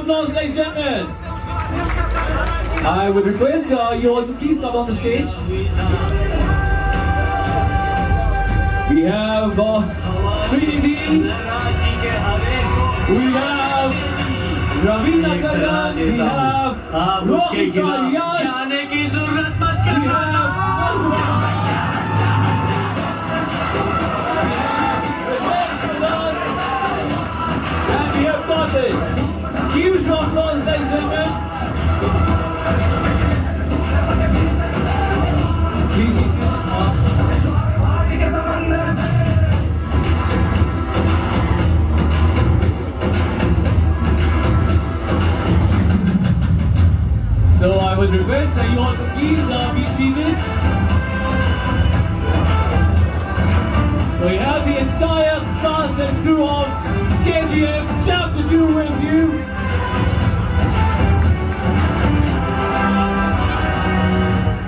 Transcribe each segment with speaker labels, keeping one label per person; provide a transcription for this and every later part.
Speaker 1: applause, ladies and gentlemen. I would request you all to please come on the stage. We have Srinidhi. We have Ravina Kannan. We have Rohit Yash. We have and we have Karthik. Huge applause, ladies and gentlemen. Please, so I would request that you all to please be seated. So we have the entire cast and crew of KGF Chapter 2 with you.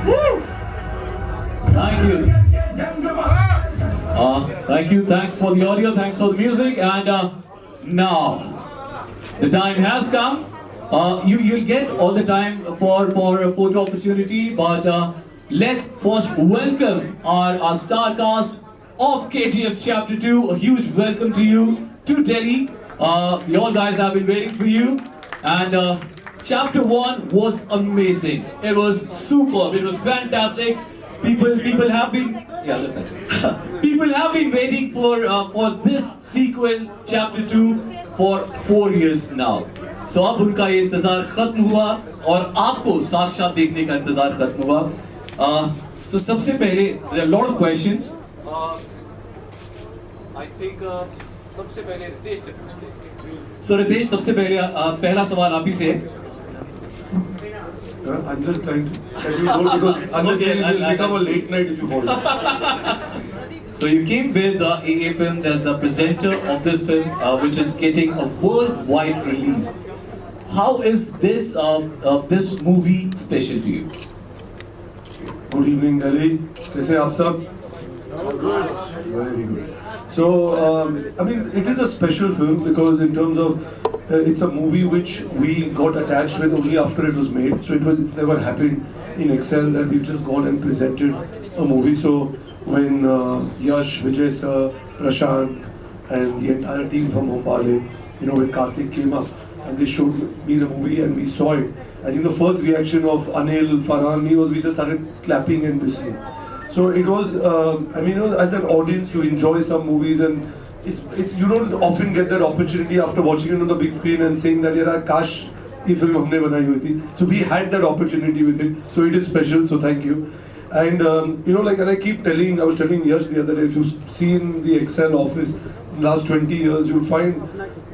Speaker 1: Woo! Thank you. Thank you. Thanks for the audio. Thanks for the music. And now, the time has come. You'll get all the time for a photo opportunity, but let's first welcome our star cast of KGF Chapter 2. A huge welcome to you to Delhi. You all guys have been waiting for you, and Chapter 1 was amazing. It was superb. It was fantastic. People have been people have been waiting for this sequel Chapter 2 for 4 years now. So अब उनका ये इंतजार खत्म हुआ और आपको साक्षात देखने का इंतजार खत्म हुआ. So सबसे पहले there are a lot of questions. I think सबसे पहले रितेश से पूछते हैं. So रितेश सबसे पहले पहला सवाल आप ही से है.
Speaker 2: I'm just trying to tell you more because unnecessarily it will become a late night if you follow.
Speaker 1: So you came with AA Films as a presenter of this film, which is getting a worldwide release. How is this this movie special to you?
Speaker 2: Good evening, Delhi. कैसे आप सब? Very good. So, I mean, it is a special film because in terms of it's a movie which we got attached with only after it was made. So it's never happened in Excel that we've just gone and presented a movie. So when Yash, Vijay sir, Prashant, and the entire team from Bombale, with Karthik came up and they showed me the movie and we saw it. I think the first reaction of Anil, Farhan, me was we just started clapping and whistling. So it was, as an audience, you enjoy some movies and you don't often get that opportunity after watching it on the big screen and saying that, "Yara, kash, ye film humne banayi hui thi." So we had that opportunity with it. So it is special. So thank you. And and I keep telling, I was telling Yash the other day, if you've seen the Excel office in the last 20 years, you'll find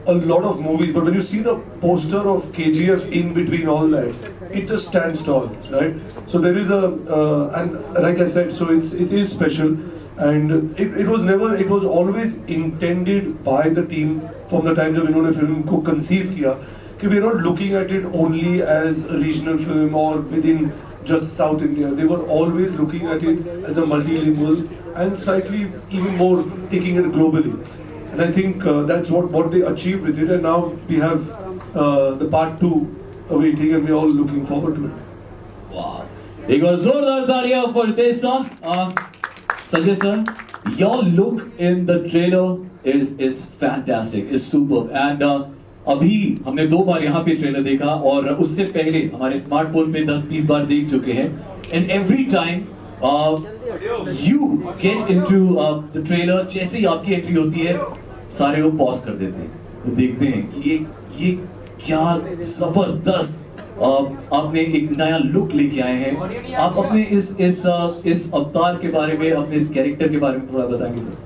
Speaker 2: a lot of movies. But when you see the poster of KGF in between all that, it just stands tall, right? So there is and like I said, so it is special. And it was always intended by the team from the time जब इन्होंने film को conceive किया कि we are not looking at it only as a regional film or within just South India. They were always looking at it as a multilingual and slightly even more taking it globally. And I think that's what they achieved with it. And now we have the part 2 awaiting and we're all looking forward to it.
Speaker 1: Wow. एक बार जोरदार तालियां for Ritesh sir. Sanjay sir, your look in the trailer is fantastic, is superb. And अभी हमने 2 बार यहाँ पे trailer देखा और उससे पहले हमारे स्मार्टफोन पे 10-20 बार देख चुके हैं. And every time you get into the trailer, जैसे ही आपकी एंट्री होती है, सारे लोग पॉज कर देते हैं, वो देखते हैं कि ये क्या जबरदस्त आपने एक नया लुक लेके आए हैं. आप अपने इस अवतार के बारे में, अपने इस कैरेक्टर के बारे में थोड़ा बताएंगे सर.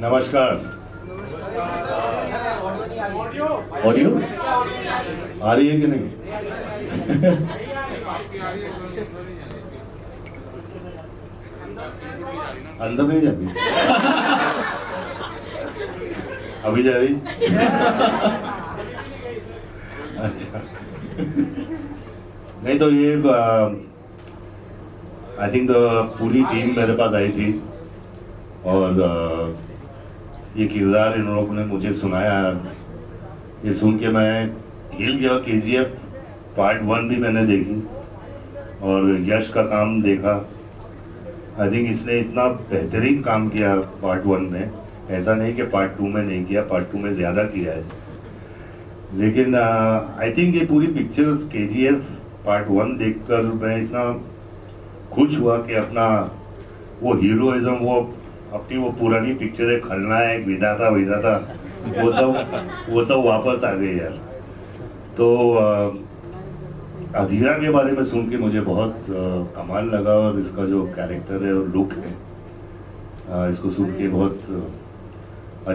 Speaker 3: नमस्कार.
Speaker 1: ऑडियो
Speaker 3: आ रही है कि नहीं? अंदर नहीं जाती. अभी जा रही? अच्छा. नहीं तो ये आई थिंक पूरी टीम मेरे पास आई थी और ये किरदार इन लोगों ने मुझे सुनाया ये सुन के मैं हिल गया। KGF पार्ट 1 भी मैंने देखी और यश का काम देखा। आई थिंक इसने इतना बेहतरीन काम किया पार्ट 1 में, ऐसा नहीं कि पार्ट 2 में नहीं किया, पार्ट 2 में ज़्यादा किया है। लेकिन आई थिंक ये पूरी पिक्चर KGF पार्ट 1 देखकर मैं इतना खुश हुआ कि अपना वो हीरोइज्म, वो अपनी वो पुरानी पिक्चर है खलनायक, विधाता विधाता, वो सब वापस आ गए यार। तो अधीरा के बारे में सुन के मुझे बहुत कमाल लगा और इसका जो कैरेक्टर है और लुक है, इसको सुन के बहुत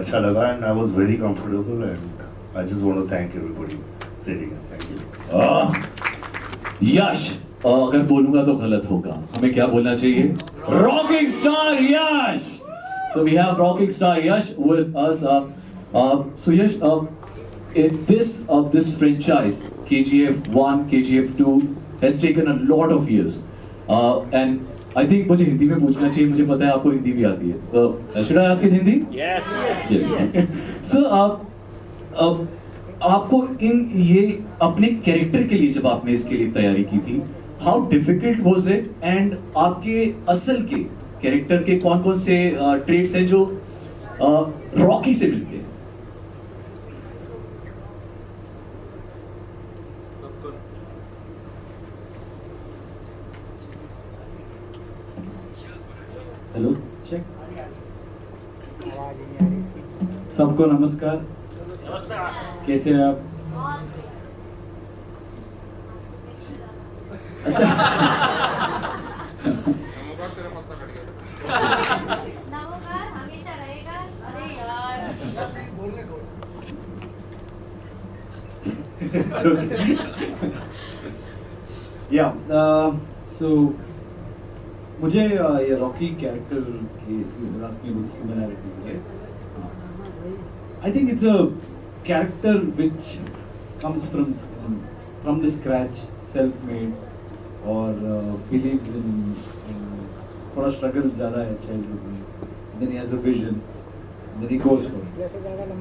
Speaker 3: अच्छा लगा and I was very comfortable and I just want to thank everybody sitting. Thank you.
Speaker 1: Yash, अगर बोलूंगा तो गलत होगा, हमें क्या बोलना चाहिए? Rocking star Yash. So we have rocking star Yash with us. So Yash, this franchise KGF 1, KGF 2 has taken a lot of years, and I think मुझे हिंदी में पूछना चाहिए, मुझे पता है आपको हिंदी भी आती है, तो should I ask in Hindi?
Speaker 4: Yes.
Speaker 1: चलिए। So आपको ये अपने कैरेक्टर के लिए जब आपने इसके लिए तैयारी की थी, how difficult was it, and आपके असल के कैरेक्टर के कौन कौन से ट्रेट्स हैं जो रॉकी से मिलते हैं?
Speaker 5: Hello check. सबको नमस्कार, कैसे हैं आप? अच्छा
Speaker 6: नमोकार हमेशा रहेगा। अरे यार
Speaker 5: या सो मुझे ये रॉकी कैरेक्टर की सिमिलैरिटीज है। आई think it's a character which comes from the scratch, self made और बिलीव्स इन थोड़ा स्ट्रगल ज़्यादा है चाइल्डहुड में, then he has a vision, then he goes for it.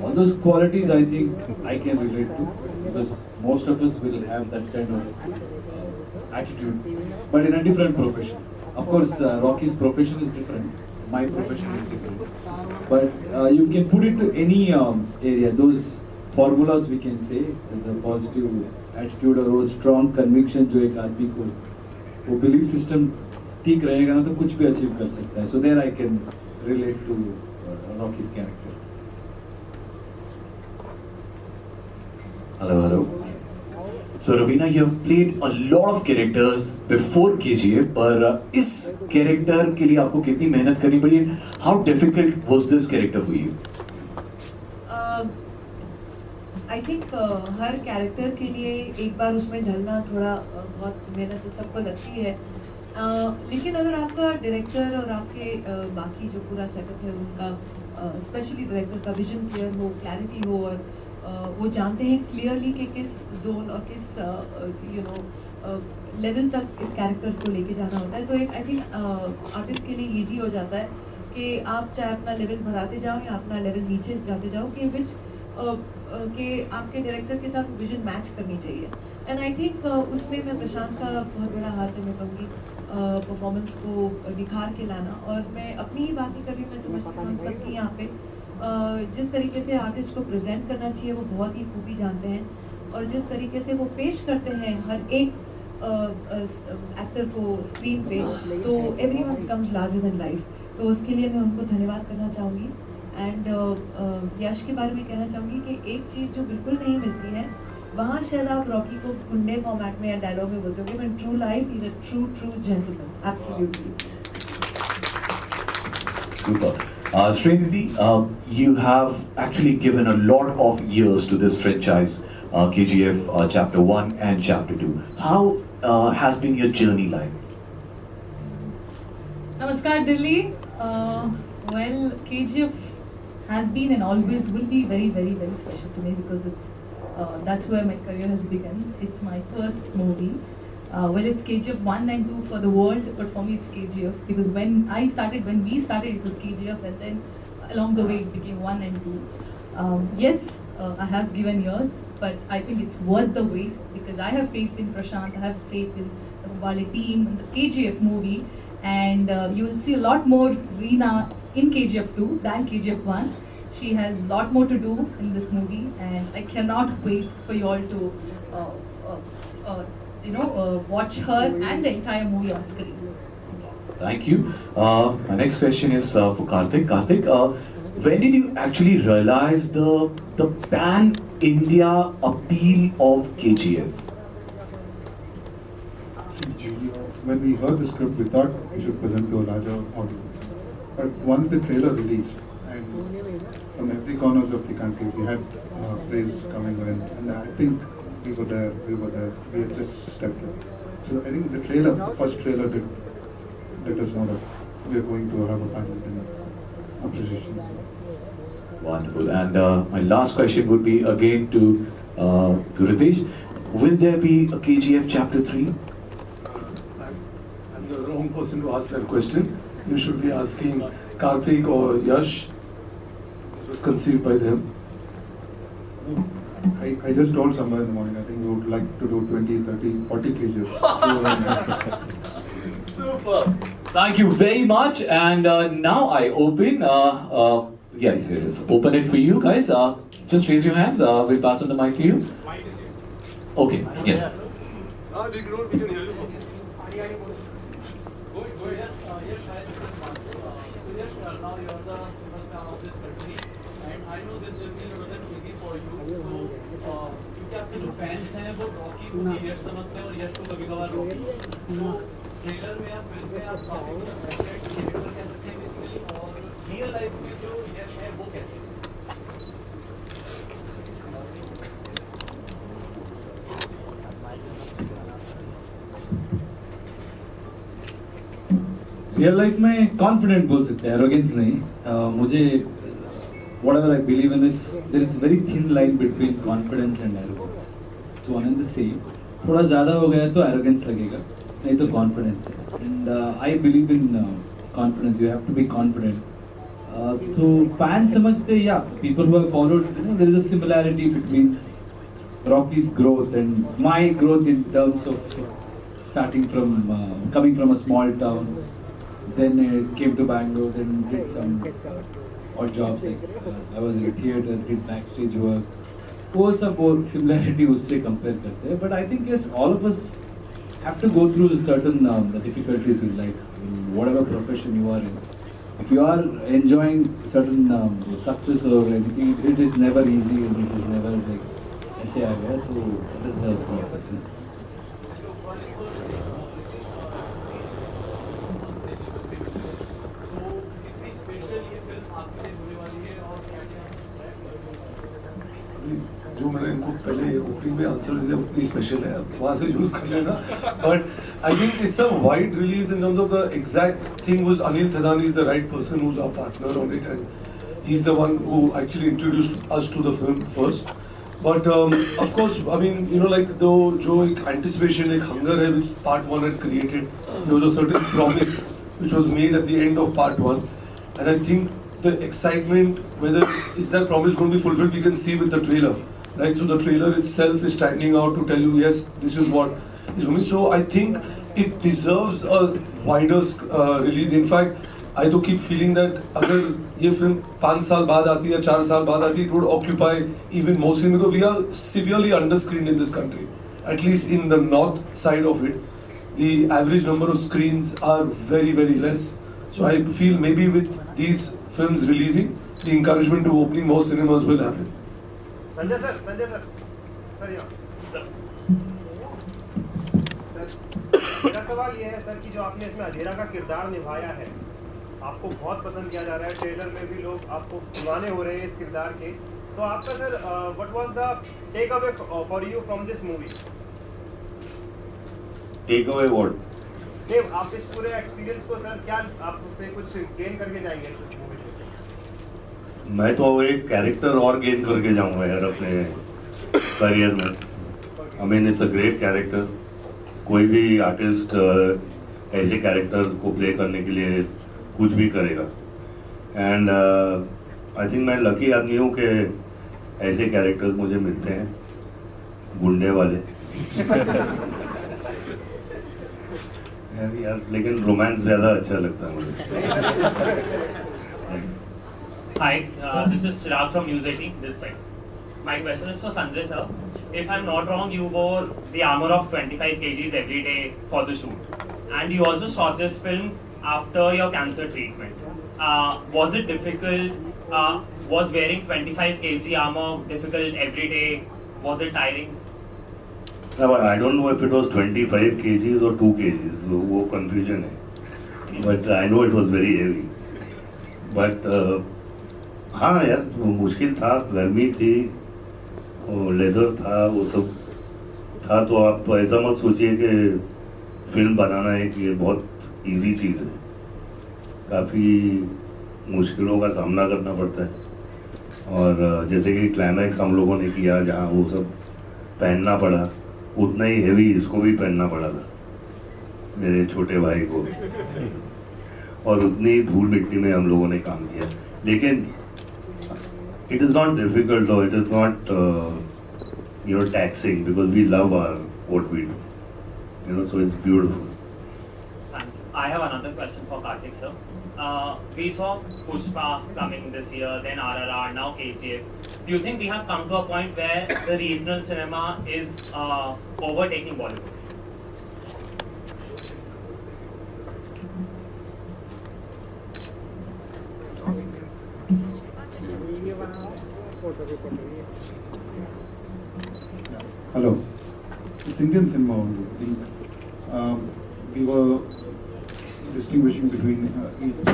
Speaker 5: All those qualities I think I can relate to, because most of us will have that kind of attitude, but in a different profession. Of course, Rocky's profession is different, my profession is different, but you can put it to any area. Those formulas we can say, the positive attitude और वो strong conviction जो एक आदमी को वो belief system ठीक रहेगा ना तो कुछ भी अचीव कर सकता है. So there I can relate to Rocky's character.
Speaker 1: Hello. So Ravina, you have played a lot of characters before KGF, पर इस कैरेक्टर के लिए आपको कितनी मेहनत करनी पड़ी? How difficult was this character for you?
Speaker 7: I think her character के लिए एक बार उसमें ढलना थोड़ा बहुत मेहनत तो सबको लगती है, लेकिन अगर आपका डायरेक्टर और आपके बाकी जो पूरा सेटअप है उनका स्पेशली डायरेक्टर का विजन क्लियर हो, क्लैरिटी हो और वो जानते हैं क्लियरली कि किस जोन और किस लेवल तक इस कैरेक्टर को लेके जाना होता है, तो एक आई थिंक आर्टिस्ट के लिए ईजी हो जाता है कि आप चाहे अपना लेवल बढ़ाते जाओ या अपना लेवल नीचे जाते जाओ कि विच कि आपके डायरेक्टर के साथ विजन मैच करनी चाहिए. एंड आई थिंक उसमें मैं प्रशांत का बहुत बड़ा हाथ है, मैं कहूँगी परफॉर्मेंस को निखार के लाना. और मैं अपनी ही बात नहीं कर रही हूँ, मैं समझती हूँ हम सबकी यहाँ पे जिस तरीके से आर्टिस्ट को प्रेजेंट करना चाहिए वो बहुत ही खूबी जानते हैं, और जिस तरीके से वो पेश करते हैं हर एक एक्टर को स्क्रीन पे, तो everyone becomes larger than life. तो उसके लिए मैं उनको धन्यवाद करना चाहूँगी. एंड यश के बारे में कहना चाहूँगी कि एक चीज़ जो बिल्कुल नहीं मिलती है, वहाँ शायद आप रॉकी को गुंडे फॉर्मेट में या डायलॉग में बोलते होगे, but true life is a true gentleman. Absolutely.
Speaker 1: Super. Srinidhi, you have actually given a lot of years to this franchise, KGF Chapter 1 and Chapter 2. How has been your journey like?
Speaker 8: Namaskar Delhi. Well, KGF has been and always will be very, very, very special to me because that's where my career has begun. It's my first movie. Well, it's KGF 1 and 2 for the world, but for me it's KGF because when we started, it was KGF, and then along the way it became 1 and 2. Yes, I have given years. but I think it's worth the wait because I have faith in Prashant, I have faith in the Bali team and the KGF movie, and you will see a lot more Reena in KGF 2 than KGF 1. She has a lot more to do in this movie, and I cannot wait for you all to watch her and the entire movie on screen.
Speaker 1: Thank you. My next question is for Karthik. Karthik, when did you actually realize the pan India appeal of KGF?
Speaker 4: When we heard the script, we thought we should present to a larger audience. But once the trailer released, and from every corners of the country, we had praise coming in, and I think we were there, we had just stepped in. So I think the first trailer did let us know that we are going to have a pan-Indian appreciation.
Speaker 1: Wonderful. And my last question would be again to Ritesh. Will there be a KGF Chapter 3?
Speaker 2: I'm the wrong person to ask that question. You should be asking Karthik or Yash. It was conceived by them.
Speaker 4: I just told somewhere in the morning, I think we would like to do 20, 30, 40 kgs.
Speaker 1: Super. Thank you very much. And now I open. Yes. Open it for you guys. Just raise your hands. We'll pass on the mic to you. Okay. Yes.
Speaker 9: Now you're the superstar of this country, and I know this journey wasn't easy for you. So, क्योंकि आपके जो fans हैं वो Rocky को भी यश समझते हैं और यश को कभी-कभार रॉकी। तो ट्रेलर में या फिल्म में आप काफी कुछ अट्रैक्ट कैरेक्टर कह सकते हैं बेसिकली, और रियल लाइफ में जो यश है वो कैसे है?
Speaker 5: रियल लाइफ में कॉन्फिडेंट बोल सकते हैं, एरोगेंस नहीं। मुझे whatever I believe in is there is very thin line between confidence and arrogance. It's one and the same. थोड़ा ज़्यादा हो गया तो arrogance लगेगा, नहीं तो confidence है. And I believe in confidence. You have to be confident. तो fans समझते हैं, yeah, people who have followed, there is a similarity between Rocky's growth and my growth in terms of starting from coming from a small town. Then came to Bangalore, then did some odd jobs like I was in a theatre, did backstage work. वो सब वो similarity उससे compare करते हैं. But I think yes, all of us have to go through certain difficulties in life, in whatever profession you are in. If you are enjoying certain success or anything, it is never easy and it is never like ऐसे आ गया, तो that is the process.
Speaker 2: जो मैंने इनको पहले opening में answer दिया उतनी स्पेशल है, वहाँ से यूज कर लेना. But I think it's a wide release in terms of the exact thing was Anil Thadani is the right person who is our partner on it, and he is the one who actually introduced us to the film first. But of course, I mean, you know, like जो एक anticipation, एक hunger है which part 1 had created. There was a certain promise which was made at the end of part 1, and I think the excitement, whether is that promise going to be fulfilled, we can see with the trailer, right? So the trailer itself is standing out to tell you, yes, this is what is going. So I think it deserves a wider release. In fact, I do keep feeling that अगर ये film 5 साल बाद आती है, 4 साल बाद आती है, it would occupy even more screen because we are severely underscreened in this country. At least in the north side of it, the average number of screens are very, very less. So I feel maybe with these films releasing, the encouragement to opening more cinemas will happen.
Speaker 10: Sanjay sir यहाँ sir, मेरा सवाल ये है sir कि जो आपने इसमें अधेरा का किरदार निभाया है, आपको बहुत पसंद किया जा रहा है, ट्रेलर में भी लोग आपको दीवाने हो रहे हैं इस किरदार के, तो आपका sir what was the take away for you from this movie?
Speaker 3: Take away what?
Speaker 10: नहीं, आप इस पूरे एक्सपीरियंस को सर क्या आप उससे कुछ गेन करके जाएंगे इस मूवी से?
Speaker 3: मैं तो एक कैरेक्टर और गेन करके जाऊंगा यार अपने करियर में. I mean it's a great character. कोई भी आर्टिस्ट ऐसे कैरेक्टर को प्ले करने के लिए कुछ भी करेगा, एंड आई थिंक मैं लकी आदमी हूँ कि ऐसे कैरेक्टर्स मुझे मिलते हैं. गुंडे वाले यार, लेकिन रोमांस ज़्यादा अच्छा लगता है मुझे.
Speaker 11: Hi, this is Chirag from News 18, this side. My question is for Sanjay sir. If I'm not wrong, you wore the armor of 25 kgs every day for the shoot. And you also shot this film after your cancer treatment. Was it difficult? Was wearing 25 kg armor difficult every day? Was it tiring?
Speaker 3: No, but I don't know if it was 25 kgs or 2 kgs. वो confusion है. But I know it was very heavy. But हाँ यार, वो मुश्किल था, गर्मी थी, और लेदर था, वो सब था. तो आप ऐसा मत सोचिए कि फिल्म बनाना एक ये बहुत इजी चीज़ है. काफ़ी मुश्किलों का सामना करना पड़ता है. और जैसे कि क्लाइमैक्स हम लोगों ने किया, जहाँ वो सब पहनना पड़ा, उतना ही हेवी इसको भी पहनना पड़ा था मेरे छोटे भाई को. और उतनी ही धूल मिट्टी में हम लोगों ने काम किया. लेकिन it is not difficult or it is not taxing, because we love what we do, so it's beautiful.
Speaker 11: Thank you. I have another question for Karthik sir. We saw Pushpa coming this year, then RRR, now KGF. Do you think we have come to a point where the regional cinema is overtaking Bollywood?
Speaker 4: Hello. It's Indian cinema only. I think we were distinguishing between each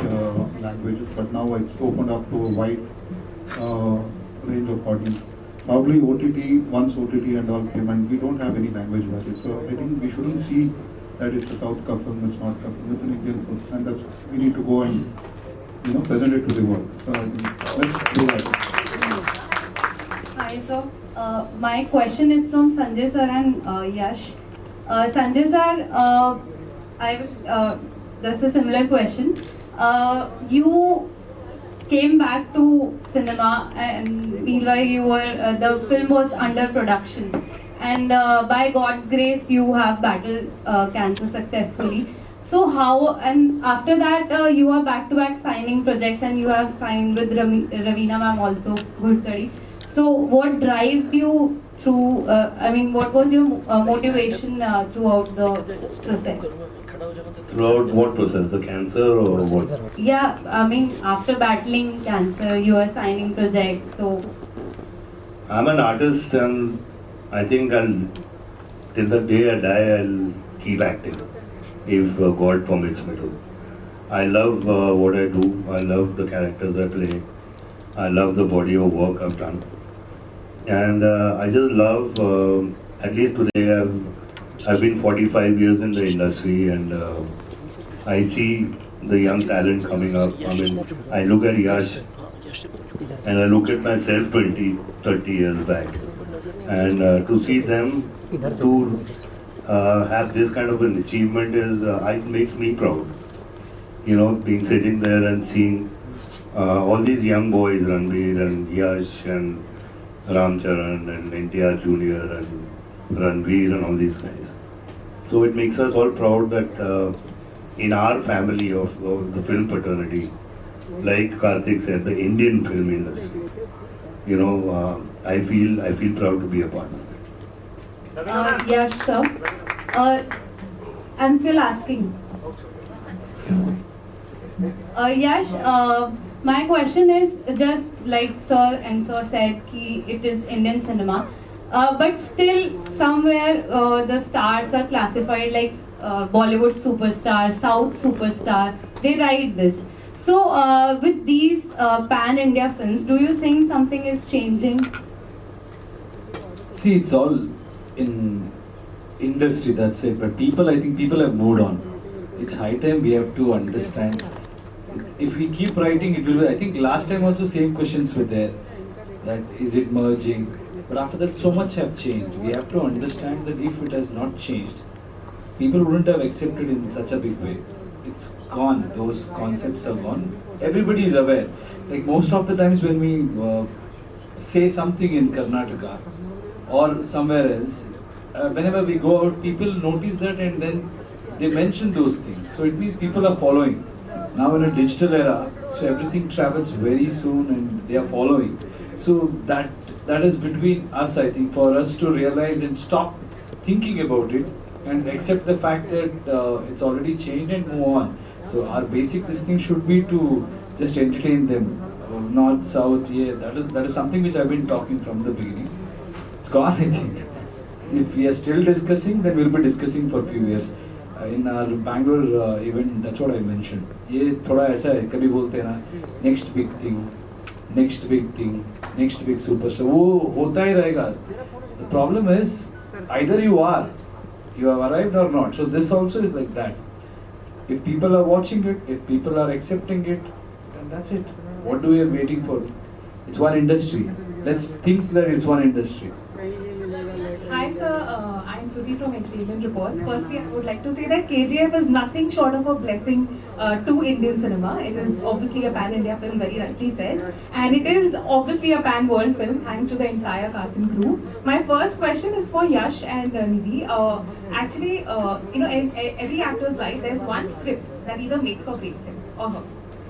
Speaker 4: languages, but now it's opened up to a wide range of audience. Probably OTT, once OTT and all came, and we don't have any language barrier. So I think we shouldn't see that it's a South Ka film, it's not Ka film, it's an Indian film, and that's we need to go and present it to the world. So I think let's do that.
Speaker 12: Hi, sir. My question is from Sanjay sir and Yash. Sanjay sir, that's a similar question. You came back to cinema, and meanwhile you were the film was under production, and by God's grace you have battled cancer successfully. So how, and after that you are back to back signing projects, and you have signed with Ravina ma'am also, Ghudchadi. So what drove you through, what was your motivation throughout the process?
Speaker 3: Throughout what process? The cancer or what?
Speaker 12: Yeah, after battling cancer, you are signing projects, so...
Speaker 3: I'm an artist, and I think till the day I die, I'll keep acting, if God permits me to. I love what I do, I love the characters I play, I love the body of work I've done. And I just love, at least today, I've been 45 years in the industry, and I see the young talent coming up. I look at Yash, and I look at myself 20, 30 years back. And to see them to have this kind of an achievement it makes me proud. Being sitting there and seeing all these young boys, Ranveer and Yash and Ramcharan and NTR Jr. and Ranveer and all these guys. So it makes us all proud that in our family of the film fraternity, like Karthik said, the Indian film industry, I feel proud to be a part of it.
Speaker 12: Yash sir, I'm still asking. Yash, my question is just like sir and sir said, it is Indian cinema, but still somewhere the stars are classified like Bollywood superstar, South superstar. They write this. So with these pan-India films, do you think something is changing?
Speaker 5: See, it's all in industry, that's it. But I think people have moved on. It's high time we have to understand. If we keep writing, it will be, I think last time also same questions were there. That is it merging? But after that, so much have changed. We have to understand that if it has not changed, people wouldn't have accepted in such a big way. It's gone. Those concepts are gone. Everybody is aware. Like most of the times when we say something in Karnataka, or somewhere else, whenever we go out, people notice that and then they mention those things. So it means people are following. Now in a digital era, so everything travels very soon and they are following. So that is between us, I think, for us to realize and stop thinking about it and accept the fact that it's already changed and move on. So our basic listening should be to just entertain them. North, south, yeah, that is something which I've been talking from the beginning. It's gone, I think. If we are still discussing, then we'll be discussing for a few years. In our Bangalore event, that's what I mentioned. ये थोड़ा ऐसा है, कभी बोलते हैं ना, next big thing, next big thing, next big superstar. वो होता ही रहेगा. The problem is either you have arrived or not. So this also is like that. If people are watching it, if people are accepting it, then that's it. What do we are waiting for? It's one industry. Let's think that it's one industry.
Speaker 13: Hi sir, I'm Subi from Entertainment Reports. Firstly, I would like to say that KGF is nothing short of a blessing to Indian cinema. It is obviously a pan-India film, very rightly said. And it is obviously a pan-world film, thanks to the entire cast and crew. My first question is for Yash and Nidhi. Actually, in every actor's life, there's one script that either makes or breaks him or her.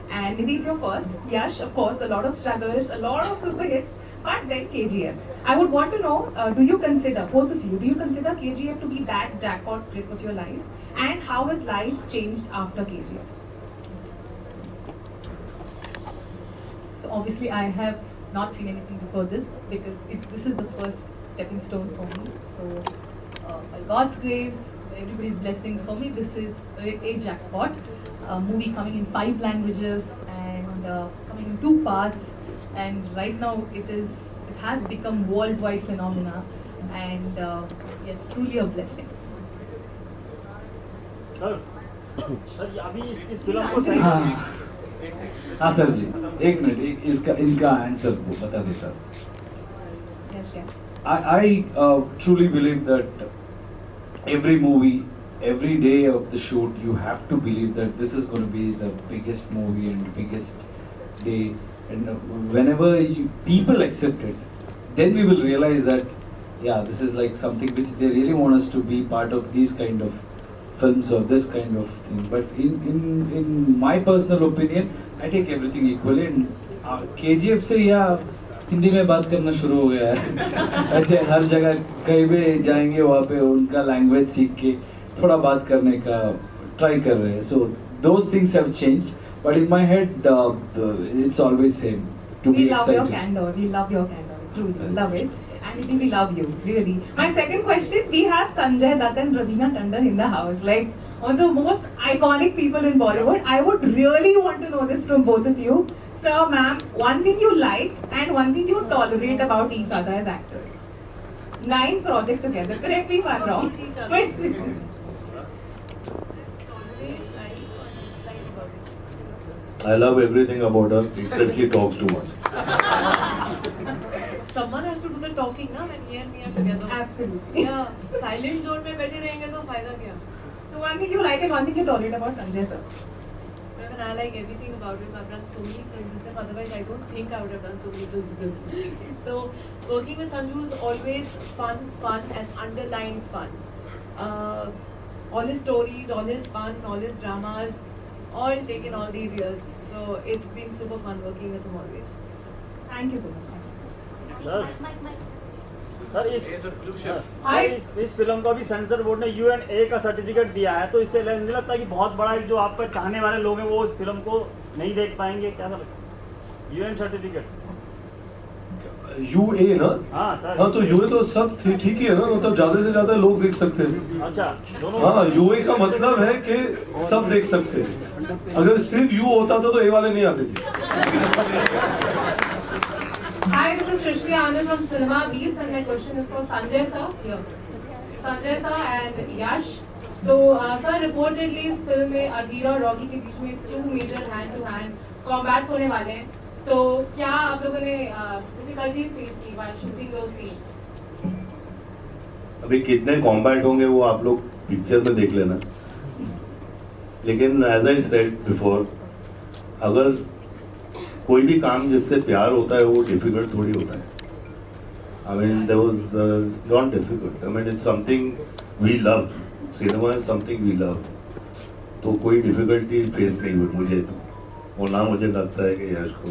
Speaker 13: And Nidhi, it's your first. Yash, of course, a lot of struggles, a lot of super hits, but then KGF. I would want to know, do you consider, both of you, do you consider KGF to be that jackpot script of your life? And how has life changed after KGF?
Speaker 8: So obviously I have not seen anything before this because this is the first stepping stone for me. So by God's grace, everybody's blessings, for me this is a jackpot. Movie coming in 5 languages and coming in 2 parts, and right now it has become worldwide phenomena, and it's truly a blessing.
Speaker 9: Sir अभी इस film को
Speaker 5: हाँ sir जी, एक minute, इनका answer बता देता.
Speaker 13: Yes, yeah.
Speaker 5: I truly believe that every movie, every day of the shoot, you have to believe that this is going to be the biggest movie and biggest day. And whenever people accept it, then we will realize that, yeah, this is like something which they really want us to be part of, these kind of films or this kind of thing. But in my personal opinion, I take everything equally. And KGF से या हिंदी में बात करना शुरू हो गया है. ऐसे हर जगह कहीं भी जाएंगे वहाँ पे उनका लैंग्वेज सीख के थोड़ा बात करने का ट्राई कर रहे हैं. So those things have changed, but in my head it's always same to be excited.
Speaker 13: We love your candor, truly love it. And we love you, really. My second question, we have Sanjay Dutt and Raveena Tandon in the house, like one of the most iconic people in Bollywood. I would really want to know this from both of you. Sir, ma'am, one thing you like and one thing you tolerate about each other as actors. 9th project together, correct me if I'm wrong.
Speaker 3: I love everything about her except she talks too much.
Speaker 7: Someone has to do the talking ना when he and me are together.
Speaker 13: Absolutely.
Speaker 7: Yeah, silent zone में बैठे रहेंगे तो फायदा क्या?
Speaker 13: So one thing you like and one thing you tolerate about Sanjay sir.
Speaker 7: And I like everything about him. I've done so many films with him. Otherwise, I don't think I would have done so many films with him. So working with Sanju is always fun and underlined fun. All his stories, all his fun, all his dramas, all taken all these years. So it's been super fun working with him always.
Speaker 13: Thank you so much.
Speaker 9: Sir इस film को भी sensor board ने UNA का certificate दिया है, तो इससे नहीं लगता कि बहुत बड़ा जो आपका चाहने वाले लोग हैं वो इस फिल्म को नहीं देख पाएंगे? क्या लगता है? UN सर्टिफिकेट
Speaker 2: UA ना?
Speaker 9: हाँ सर.
Speaker 2: हाँ तो UA तो सब ठीक ही है ना, मतलब ज्यादा से ज्यादा लोग देख सकते हैं.
Speaker 9: अच्छा दोनों.
Speaker 2: हाँ UA का मतलब है कि सब देख सकते हैं. अगर सिर्फ U होता था तो A वाले नहीं आते थे.
Speaker 8: Hi, this is Shrishti Anand from Cinema Beast, and my question is for Sanjay sir. Here, Sanjay sir and Yash. तो सर reportedly इस फिल्म में अधीरा और रॉकी के बीच में 2 major hand-to-hand combats होने वाले हैं. तो क्या आप लोगों ने difficulties face की while shooting those scenes?
Speaker 3: अभी कितने कॉम्बैट होंगे वो आप लोग पिक्चर में देख लेना. लेकिन एज आई सेड बिफोर, अगर कोई भी काम जिससे प्यार होता है वो डिफिकल्ट थोड़ी होता है. I mean, there was it's not difficult. I mean, it's something we love. Cinema is something we love. तो कोई डिफिकल्टी फेस नहीं हुई मुझे तो, और ना मुझे लगता है कि यश को,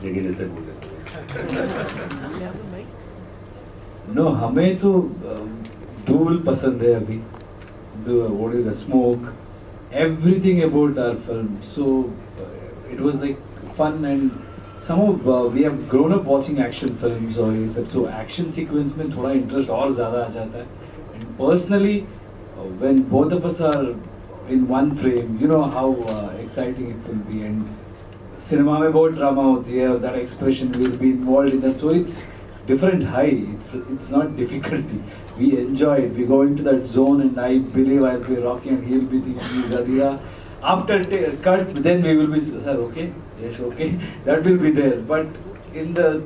Speaker 3: लेकिन इसे बोल देते हैं।
Speaker 5: नो हमें तो धूल पसंद है अभी, the smoke, everything about our film. So it was like fun, and somehow we have grown up watching action films और ये सब, so action sequence में थोड़ा interest और ज़्यादा आ जाता है. And personally, when both of us are in one frame, you know how exciting it will be. And cinema में बहुत drama होती है, that expression will be involved in that, so it's different high. It's not difficulty. We enjoy it. We go into that zone, and I believe I'll be Rocky and he'll be thinking Zadira. After cut, then we will be, sir, okay, yes, okay. That will be there. But in the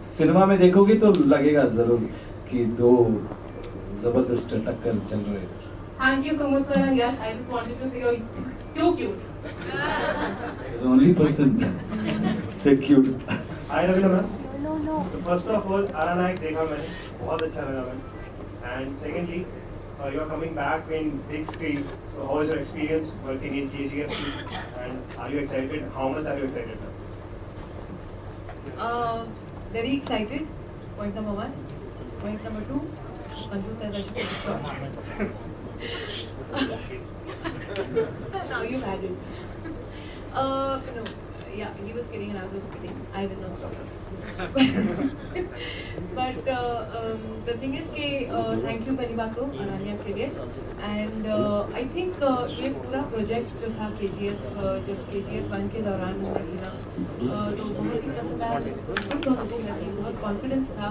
Speaker 5: cinema में देखोगे तो लगेगा जरूर कि दो जबरदस्त टक्कर चल रहे हैं.
Speaker 8: Thank you so much, sir. And Yash, I just wanted to say you're too cute.
Speaker 5: The only person said cute.
Speaker 10: Hi Ravina ma'am. So first of all, Aranayak देखा मैंने, बहुत अच्छा लगा मैंने. And secondly, you are coming back in big screen. So how is your experience working in KGF? And are you excited? How much are you excited now?
Speaker 7: Very excited. Point number 1. Point number 2. Sanju said I should take a shot. Now you had it. No, yeah, he was kidding and I was kidding. I will not stop him. But the thing is कि thank you पहली बात तो अनन्या के लिए. And I think ये पूरा project जो था KGF, जब KGF 1 के दौरान हमने सुना तो बहुत ही पसंद आया, स्क्रिप्ट बहुत अच्छी लगी, बहुत कॉन्फिडेंस था.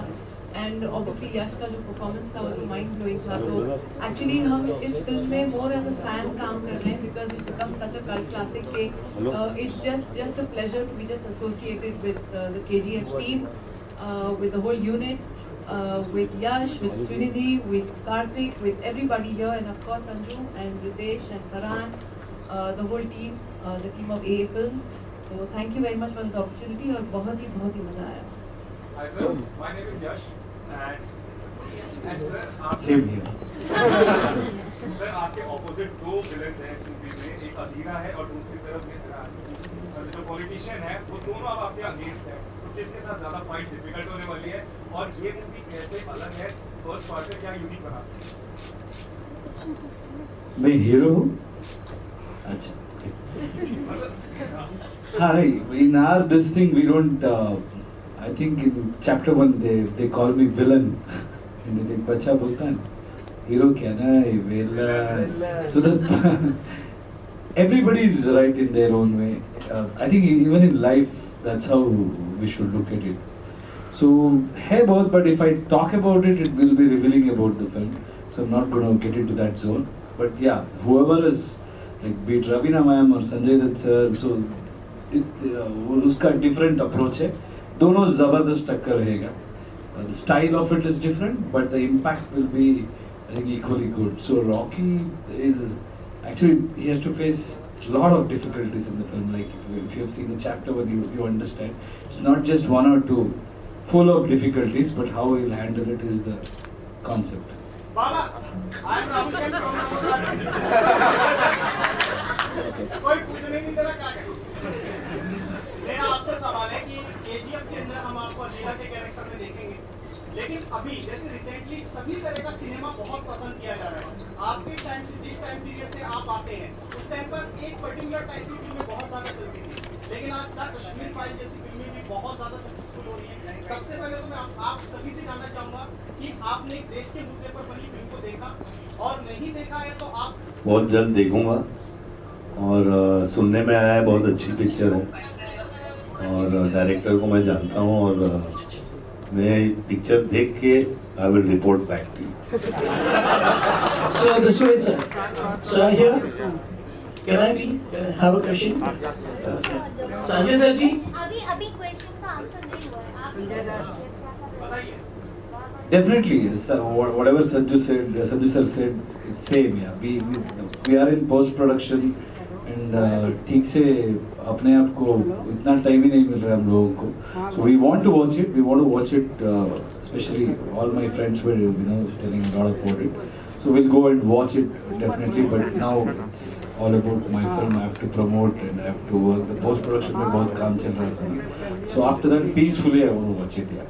Speaker 7: एंड ऑब्वियसली यश का जो परफॉर्मेंस था वो तो माइंड ब्लोइंग था. तो एक्चुअली हम इस फिल्म में मोर एज अ फैन काम कर रहे हैं because it become such a cult classic के it's just a pleasure to be just associated with the KGF team, with the whole unit, with Yash, with Srinidhi, with Karthik, with everybody here, and of course Sanju and Ritesh and Farhan, the whole team, the team of AA Films. So thank you very much for this opportunity और बहुत ही मजा आया.
Speaker 14: Hi sir, my name is Yash and sir
Speaker 5: Same here.
Speaker 14: Sir आपके opposite दो villains हैं इस movie में, एक अधीरा है और दूसरी तरफ मित्रा. जो पॉलिटिशियन है वो दोनों अब आपके अगेंस्ट है, तो किसके साथ ज़्यादा फाइट डिफिकल्ट होने वाली है और ये मूवी कैसे अलग है फर्स्ट पार्ट से, क्या यूनिक बना?
Speaker 5: मैं हीरो हूँ. अच्छा. हाँ नहीं, in our this thing we don't. I think in chapter 1 they call me villain. and एक बच्चा बोलता है हीरो क्या ना villain. So that everybody is right in their own way. I think even in life that's how we should look at it. So है बहुत, but if I talk about it, it will be revealing about the film. So I'm not going to get into that zone. But yeah, whoever is like be it Ravina ma'am or Sanjay Dutt sir, so उसका different approach है. दोनों ज़बरदस्त टक्कर रहेगा. The style of it is different, but the impact will be, I think, equally good. So Rocky is actually, he has to face a lot of difficulties in the film. Like if you have seen the chapter 1, you understand. It's not just one or two, full of difficulties, but how he'll handle it is the concept.
Speaker 14: Baba, I am Rahul Jain from कोई पूछने की तरह क्या करें? मेरा आपसे सवाल है कि KGF के अंदर हम आपको अधीरा के कैरेक्टर में देखेंगे, लेकिन अभी जैसे रिसेंटली सभी तरह का सिनेमा बहुत पसंद किया जा रहा है. आपके टाइम से जिस टाइम पीरियड से आप आते हैं उस टाइम पर एक पर्टिकुलर टाइप की फिल्में बहुत ज़्यादा चलती थी, लेकिन आज द कश्मीर फाइल जैसी फिल्में भी बहुत ज़्यादा सक्सेसफुल हो रही हैं. सबसे पहले तो मैं आप सभी से जानना चाहूँगा कि आपने एक देश के मुद्दे पर बनी फिल्म को देखा, और नहीं देखा है तो आप
Speaker 3: बहुत जल्द देखूंगा. और सुनने में आया है बहुत अच्छी पिक्चर है, और डायरेक्टर को मैं जानता हूँ, और मैं पिक्चर देख के I will report back to you.
Speaker 15: So this way, sir. Sir here. Can I have a question? Sanjay Dutt ji.
Speaker 6: अभी क्वेश्चन का आंसर नहीं हुआ है. आप
Speaker 5: Definitely, whatever Sanju sir said, it's same. Yeah, we are in post production, and ठीक से अपने आप को इतना टाइम ही नहीं मिल रहा है हम लोगों को. So we want to watch it. We want to watch it. Especially all my friends were telling a lot about it. So we'll go and watch it definitely. But now it's all about my film. I have to promote and I have to work. The post production में बहुत काम चल रहा है. So after that, peacefully I want to watch it. Yeah.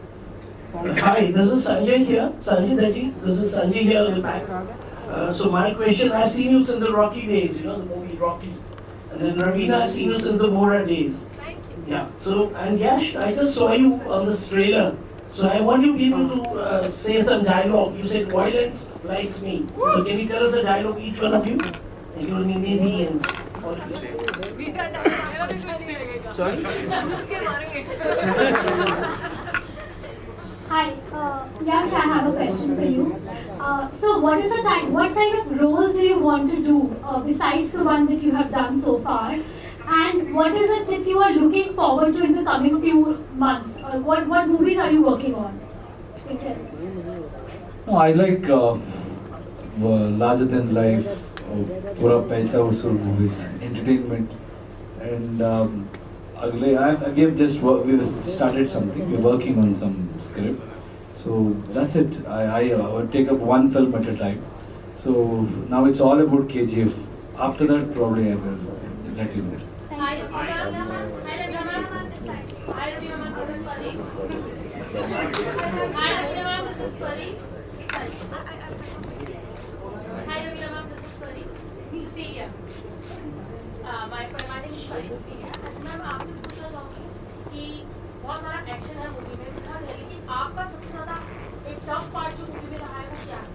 Speaker 15: Hi, this is Sanjay here. Sanjay Daji. This is Sanjay here at the back. So my question, I've seen you since the Rocky days, the movie Rocky. And then Ravina, I've seen you since the Bora days. Yeah. So, and Yash, I just saw you on this trailer. So I want you people to say some dialogue. You said violence likes me. So can you tell us a dialogue, each one of you? Including Nidhi and all of you.
Speaker 6: Hi, Yash, I have a question for you. So, what kind of roles do you want to do besides the one that you have done so far? And what is it that you are looking forward to in the coming few months? What movies are you working on?
Speaker 5: No, I like larger than life, pura paisa usul movies, entertainment, and again we started something. We're working on some script, so that's it. I take up one film at a time. So now it's all about KGF. After that, probably I will let you know.
Speaker 6: Ma'am आपसे पूछना चाहूँगी कि बहुत सारा action है movie में दिखा गया, लेकिन आपका सबसे ज़्यादा एक टफ पार्ट जो मूवी में रहा है वो क्या है?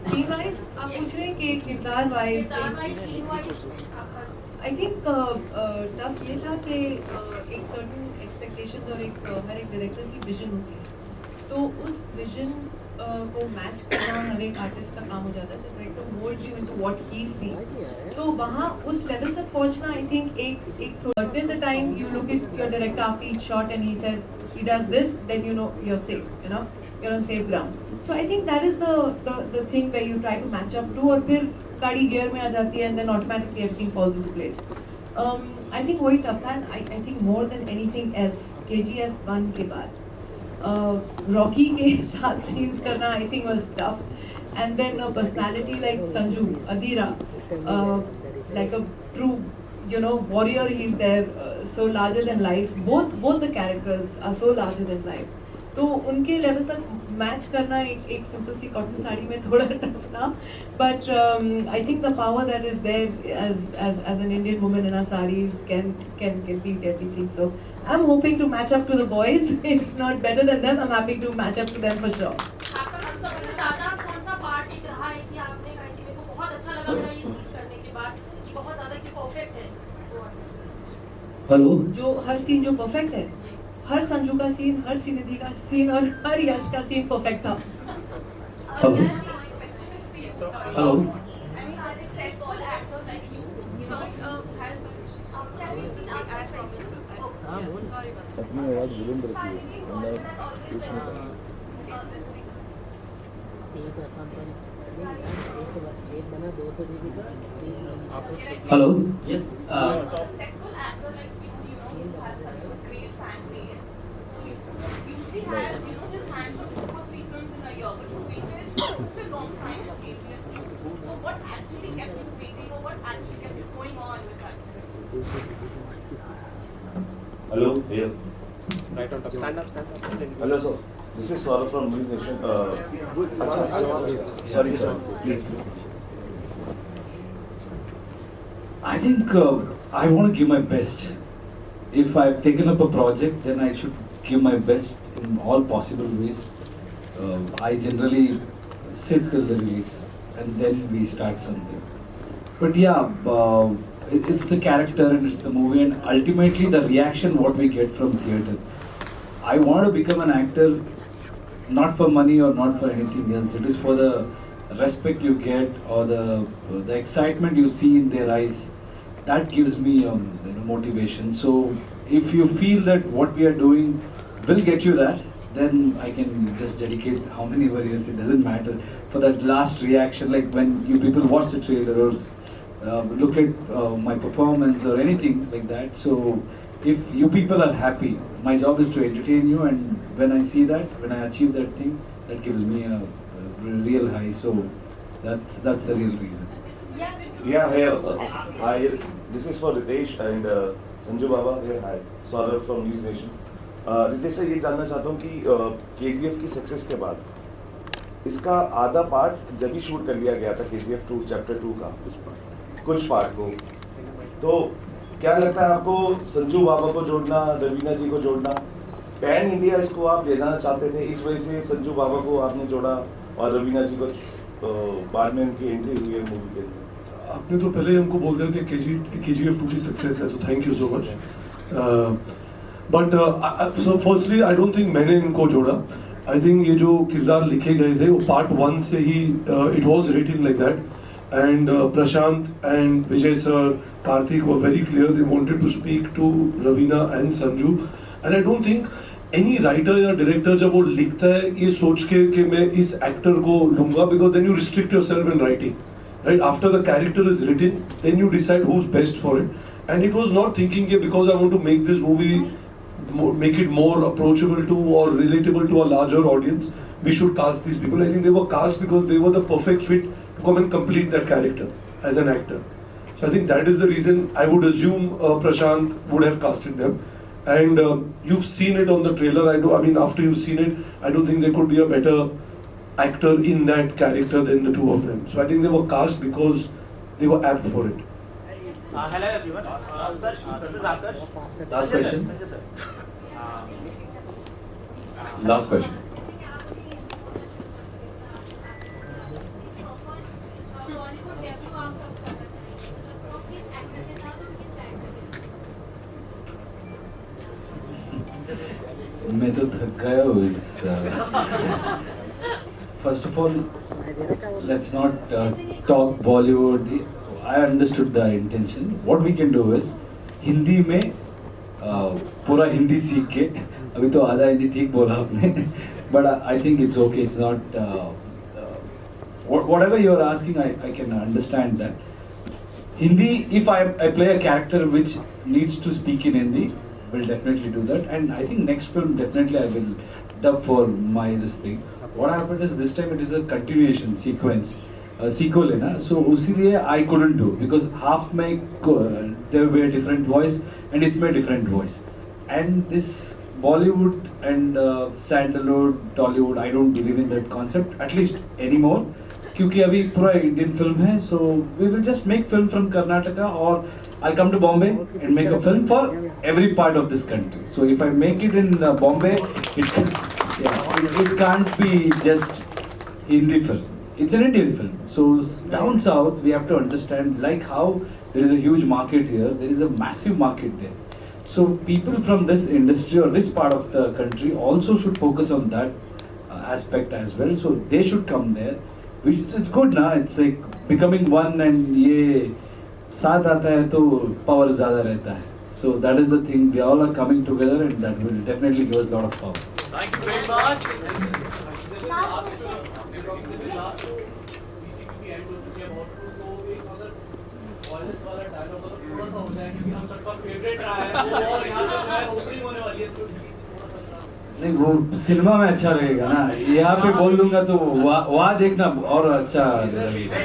Speaker 7: सीन वाइज आप पूछ रहे हैं कि किरदार वाइज आई थिंक टफ ये था कि एक सर्टन एक्सपेक्टेशंस और एक हर एक डायरेक्टर की विजन होती है, तो उस विजन को मैच करना हर एक आर्टिस्ट का काम हो जाता है. तो director moulds you into what he see, तो वहाँ उस लेवल तक पहुँचना आई थिंक एक till the time you look at your director after each shot and he says he does this, then you know you are safe, you're on safe grounds. So I think that is the thing where you try to match up to, और फिर गाड़ी gear में आ जाती है and then automatically everything falls into place. I think वही tough था. I think more than anything else KGF 1 के बाद Rocky के साथ scenes करना I think was tough, and then a personality like Sanju Adira, like a true warrior, he's there, so larger than life. Both the characters are so larger than life. तो उनके level तक match करना एक simple सी cotton sari में थोड़ा tough था, but I think the power that is there as an Indian woman in our saris can beat everything. So I am hoping to match up to the boys, if not better than them, I am happy to match up to them for sure.
Speaker 6: आपका सबसे ज़्यादा कौन सा part एक रहा है कि आपने कहा कि मेरे को बहुत अच्छा लगा मेरा ये सीन करने के बाद कि बहुत ज़्यादा कि परफेक्ट है?
Speaker 5: हेलो,
Speaker 7: जो हर सीन जो परफेक्ट है, हर संजू का सीन, हर निधि का सीन और हर यश का सीन परफेक्ट था.
Speaker 5: हेलो हेलो,
Speaker 16: अपनी आवाज बुलंद रखिए.
Speaker 5: Hello,
Speaker 11: Yes.
Speaker 3: Hello, yes.
Speaker 10: Right on top. Stand up, stand up.
Speaker 3: Hello, sir. This is Saurabh from News Nation. Sorry, sir. Please.
Speaker 5: I think I want to give my best. If I've taken up a project, then I should give my best in all possible ways. I generally sit till the release and then we start something. But yeah, it's the character and it's the movie, and ultimately the reaction what we get from theatre. I want to become an actor not for money or not for anything else. It is for the respect you get or the excitement you see in their eyes. That gives me motivation. So if you feel that what we are doing will get you that, then I can just dedicate how many years, it doesn't matter. For that last reaction, like when you people watch the trailer or look at my performance or anything like that. So if you people are happy, my job is to entertain you, and when I see that, when I achieve that thing, that gives me a real high. So that's the real reason.
Speaker 17: Yeah, hey, hi. This is for Ritesh and Sanju Baba. Hey, hi. Saurav from News Nation. Ritesh से ये जानना चाहता हूँ कि KGF की success के बाद इसका आधा पार्ट जब ही शूट कर लिया गया था KGF 2 चैप्टर 2 का कुछ पार्ट को, तो क्या लगता है आपको संजू बाबा को जोड़ना, रवीना जी को जोड़ना, पैन इंडिया इसको आप ले जाना चाहते थे, इस वजह से संजू बाबा को आपने जोड़ा और रवीना जी को बाद में उनकी एंट्री हुई है मूवी के अंदर?
Speaker 2: आपने तो पहले हमको बोल दिया कि KGF 2 की सक्सेस है, तो thank you so much. But so firstly I don't think मैंने इनको जोड़ा. आई थिंक ये जो किरदार लिखे गए थे वो पार्ट 1 से ही it was written like that, and Prashanth and Vijay sir, Karthik were very clear they wanted to speak to Raveena and Sanju. And I don't think any writer या डायरेक्टर जब वो लिखता है ये सोच के कि मैं इस एक्टर को लूंगा, because then you restrict yourself in writing. Right, after the character is written, then you decide who's best for it. And it was not thinking that because I want to make this movie, make it more approachable to or relatable to a larger audience, we should cast these people. I think they were cast because they were the perfect fit to come and complete that character as an actor. So I think that is the reason I would assume Prashant would have casted them. And you've seen it on the trailer. I mean, after you've seen it, I don't think there could be a better actor in that character than the two of them. So I think they were cast because they were apt for it.
Speaker 14: Hello everyone. This is Akash.
Speaker 1: Last question. Last question.
Speaker 5: मैं तो थक गया हूँ. First of all, let's not talk Bollywood. I understood the intention. What we can do is Hindi में पूरा हिंदी सीख के, अभी तो आधा हिंदी ठीक बोला आपने, but I think it's okay. It's not whatever you are asking. I can understand that. Hindi, if I play a character which needs to speak in Hindi, will definitely do that. And I think next film definitely I will dub for my this thing. What happened is this time it is a continuation sequence, sequel है ना, so उसीलिए I couldn't do because half में there were different voice and इसमें different voice, and this Bollywood and Sandalwood, Tollywood, I don't believe in that concept at least anymore, क्योंकि अभी पूरा Indian film है, so we will just make film from Karnataka or I'll come to Bombay and make a film for every part of this country. So if I make it in Bombay, it can't be just Hindi film. It's an Indian film. So down south, we have to understand like how there is a huge market here. There is a massive market there. So people from this industry or this part of the country also should focus on that aspect as well. So they should come there. Which it's good ना. It's like becoming one and ये साथ आता है तो power ज़्यादा रहता है. So that is the thing. We all are coming together and that will definitely give us a lot of power.
Speaker 9: Thank you very much.
Speaker 5: नहीं वो सिनेमा में अच्छा लगेगा ना, यहाँ पे बोल दूंगा तो वहाँ देखना और अच्छा लगेगा.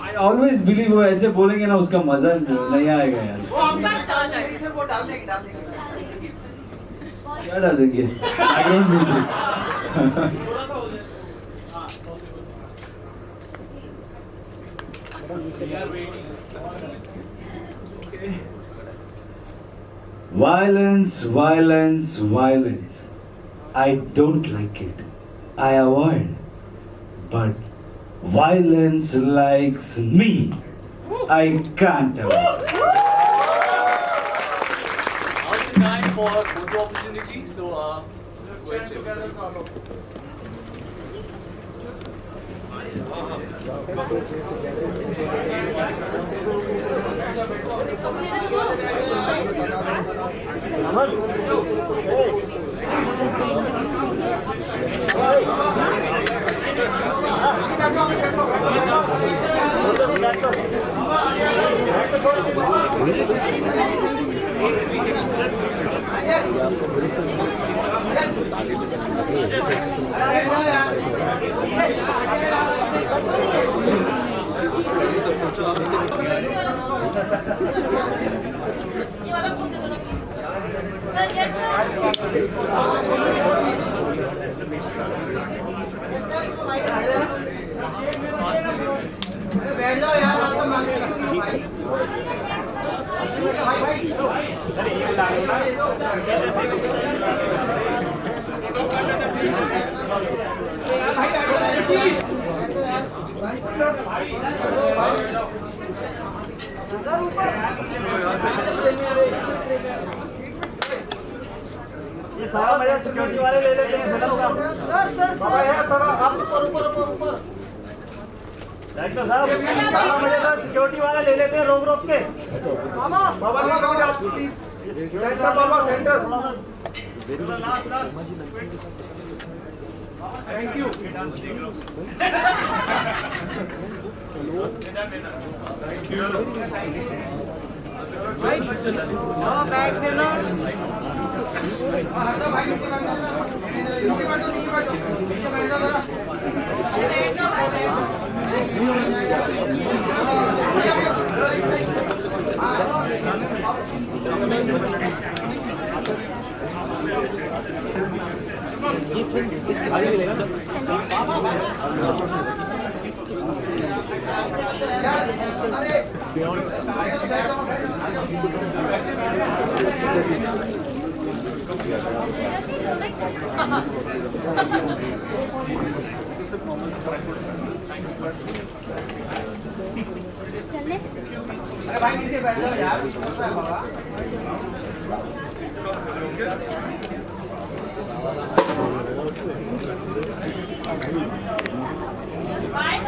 Speaker 5: I always believe वो ऐसे बोलेंगे ना उसका मजा नहीं आएगा यार. क्या डाल देंगे? Background music. Violence, violence, violence. I don't like it. I avoid. But violence likes me. I can't avoid.
Speaker 9: Now it's time for photo opportunity. So,
Speaker 10: Stand together, Carlo.
Speaker 14: बैठ जाओ यार, आपका
Speaker 9: ये सारा मजा सिक्योरिटी वाले ले लेते हैं फिल्म का। बाबा यार थोड़ा आप ऊपर डायरेक्टर साहब, सारा मजा तो सिक्योरिटी वाले ले लेते हैं रोक रोक के। बाबा प्लीज सेंटर, बाबा centre last thank you.
Speaker 14: Bag देना।
Speaker 9: ये फिल्म इस थाली में लेना।
Speaker 14: अरे भाई नीचे बैठ जाओ यार, बाबा।
Speaker 9: Bye,